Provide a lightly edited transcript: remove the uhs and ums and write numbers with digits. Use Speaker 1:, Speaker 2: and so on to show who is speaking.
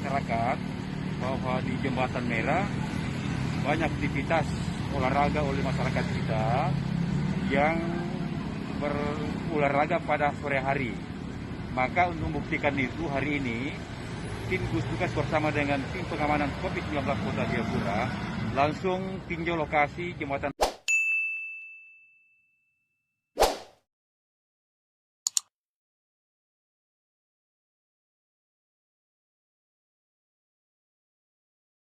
Speaker 1: masyarakat bahwa di Jembatan Merah banyak aktivitas olahraga oleh masyarakat kita yang berolahraga pada sore hari. Maka untuk membuktikan itu, hari ini tim gugus tugas bersama dengan tim pengamanan COVID-19 Kota Jayapura langsung tinjau lokasi jembatan